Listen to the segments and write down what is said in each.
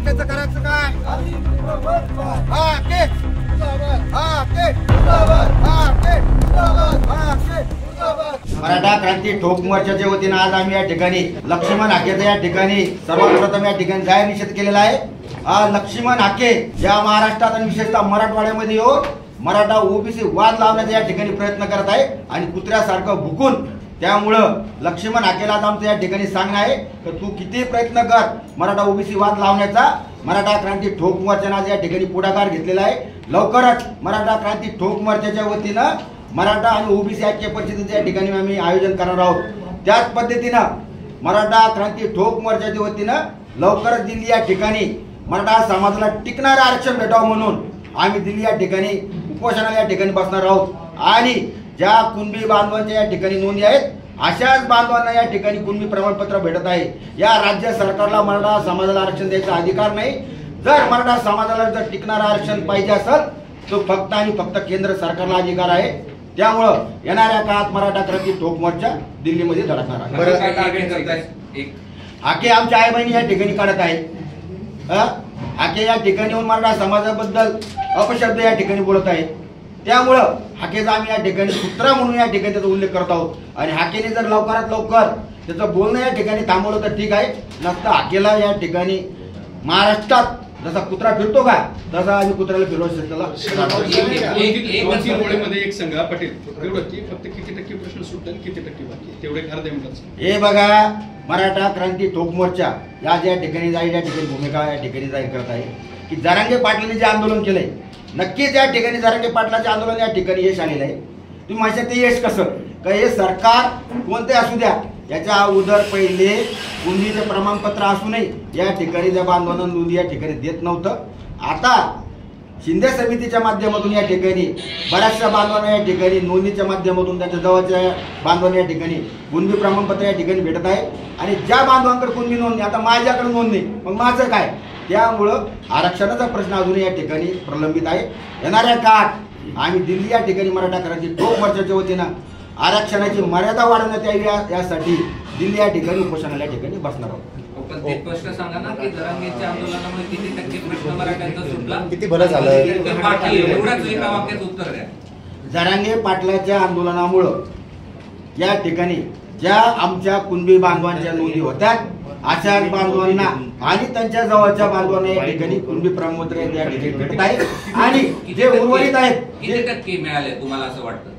हाकेचं करायचं काय? मराठा क्रांती ठोक मोर्चाच्या वतीने आज आम्ही या ठिकाणी लक्ष्मण हाकेचा या ठिकाणी सर्वप्रथम या ठिकाणी जाहीर निषेध केलेला आहे। लक्ष्मण हाके या महाराष्ट्रात आणि विशेषतः मराठवाड्यामध्ये येऊन मराठा ओबीसी वाद लावण्याचा या ठिकाणी प्रयत्न करत आहे आणि कुत्र्यासारखं भुकून त्यामुळं लक्ष्मण हाकेला आमचं या ठिकाणी सांगणं आहे की तू किती प्रयत्न कर मराठा ओबीसी वाद लावण्याचा। मराठा क्रांती ठोक मोर्चाने आज या ठिकाणी पुढाकार घेतलेला आहे। लवकरच मराठा क्रांती ठोक मोर्चाच्या वतीनं मराठा आणि ओबीसी ऐक्य परिषदेच्या या ठिकाणी आम्ही आयोजन करणार आहोत। त्याच पद्धतीनं मराठा क्रांती ठोक मोर्चाच्या वतीनं लवकरच दिल्ली या ठिकाणी मराठा समाजाला टिकणारं आरक्षण भेटावं म्हणून आम्ही दिल्ली या ठिकाणी उपोषणाला या ठिकाणी बसणार आहोत आणि ज्या कुणबी बांधवांच्या या ठिकाणी नोंदी आहेत अशाच बांधवांना या ठिकाणी कुणबी प्रमाणपत्र भेटत आहे। या राज्य सरकारला मराठा समाजाला आरक्षण द्यायचा अधिकार नाही। जर मराठा समाजाला जर टिकणारं आरक्षण पाहिजे असेल तो फक्त आणि फक्त केंद्र सरकारला अधिकार आहे। त्यामुळं येणाऱ्या काळात मराठा क्रांती ठोक मोर्चा दिल्लीमध्ये धडकणार आहे। हाके आमच्या आई बहिणी या ठिकाणी काढत आहे। हाके या ठिकाणी येऊन मराठा समाजाबद्दल अपशब्द या ठिकाणी बोलत आहे। त्यामुळं हाकेचा आम्ही या ठिकाणी कुत्रा म्हणून या ठिकाणी त्याचा उल्लेख करत आहोत आणि हाकेने जर लवकरात लवकर त्याचं बोलणं या ठिकाणी थांबवलं तर ठीक आहे, नसतं हाकेला या ठिकाणी महाराष्ट्रात जसा कुत्रा फिरतो का तसा आम्ही कुत्र्याला फिरवू एक सांगा पटेल फक्त किती टक्के प्रश्न सुटतात किती टक्के बाकी तेवढे अर्ध्या मिनिटात हे बघा। मराठा क्रांती ठोक मोर्चा या ठिकाणी जाईल या ठिकाणी भूमिका या ठिकाणी जाहीर करत आहे की जरांगे पाटलांनी जे आंदोलन केलंय नक्कीच या ठिकाणी जरांगे पाटलाचे आंदोलन या ठिकाणी यश आलेलं आहे। तुम्ही माझ्या ते यश कसं का हे सरकार कोणते असू द्या याच्या अगोदर पहिले कुणबीचे प्रमाणपत्र असू नये या ठिकाणी त्या बांधवांना नोंदी या ठिकाणी देत नव्हतं। आता शिंदे समितीच्या माध्यमातून या ठिकाणी बऱ्याचशा बांधवांना या ठिकाणी नोंदीच्या माध्यमातून त्यांच्या जवळच्या बांधवांना या ठिकाणी कुणबी प्रमाणपत्र या ठिकाणी भेटत आहे आणि ज्या बांधवांकडे कुणबी नोंदणी आता माझ्याकडे नोंदणी मग माझं काय। त्यामुळं आरक्षणाचा प्रश्न अजूनही या ठिकाणी प्रलंबित आहे। येणाऱ्या काळात आम्ही दिल्ली या ठिकाणी मराठा क्रांती ठोक मोर्चाच्या वतीनं आरक्षणाची मर्यादा वाढवण्यात यावी यासाठी दिल्ली या ठिकाणी उपोषणाला या ठिकाणी बसणार आहोत। पण ते स्पष्ट सांगा ना की जरांगेच्या आंदोलनामुळे किती टक्के प्रश्न मराठ्यांचा सुटला, किती बरं झालं एवढाच एका वाक्यात उत्तर द्या। जरांगे पाटलाच्या आंदोलनामुळं या ठिकाणी ज्या आमच्या कुणबी बांधवांच्या नोंदी होत्या अशा बांधवांना आणि त्यांच्या जवळच्या बांधवांना या ठिकाणी कुणबी प्रमाणपत्र या ठिकाणी भेटत आहे आणि जे उर्वरित आहेत किती टक्के मिळाले तुम्हाला असं वाटतं?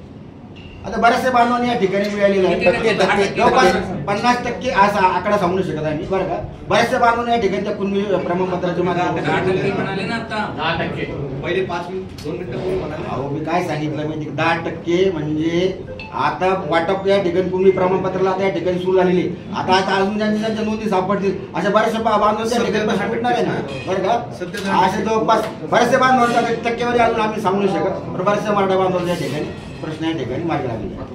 आता बऱ्याचशा बांधवांनी या ठिकाणी मिळालेलं आहे। जवळपास 50% असा आकडा सांगू शकत आहे मी बरं का। बऱ्याचशा बांधवांनी या ठिकाणी त्या कुणबी प्रमाणपत्राच्या माध्यमातून म्हणाले ना आता 10% पहिले 5 मिनिट 2 मिनिटं म्हणाले। अहो मी काय सांगितलं माहिती 10% म्हणजे आता वाटप या ठिकाणी कुणबी प्रमाणपत्राला आता या ठिकाणी सुरू झालेली आता अजून त्यांच्या नोंदी सापडतील अशा बऱ्याचशा बांधवांच्या या ठिकाणी प्रश्न भेटणार आहे ना बरं का। असे जवळपास बऱ्याचशा बांधवांचा टक्केवारी अजून आम्ही सांगू शकत पण बऱ्याचशा मराठा बांधवांच्या ठिकाणी प्रश्न या ठिकाणी मागे लागले।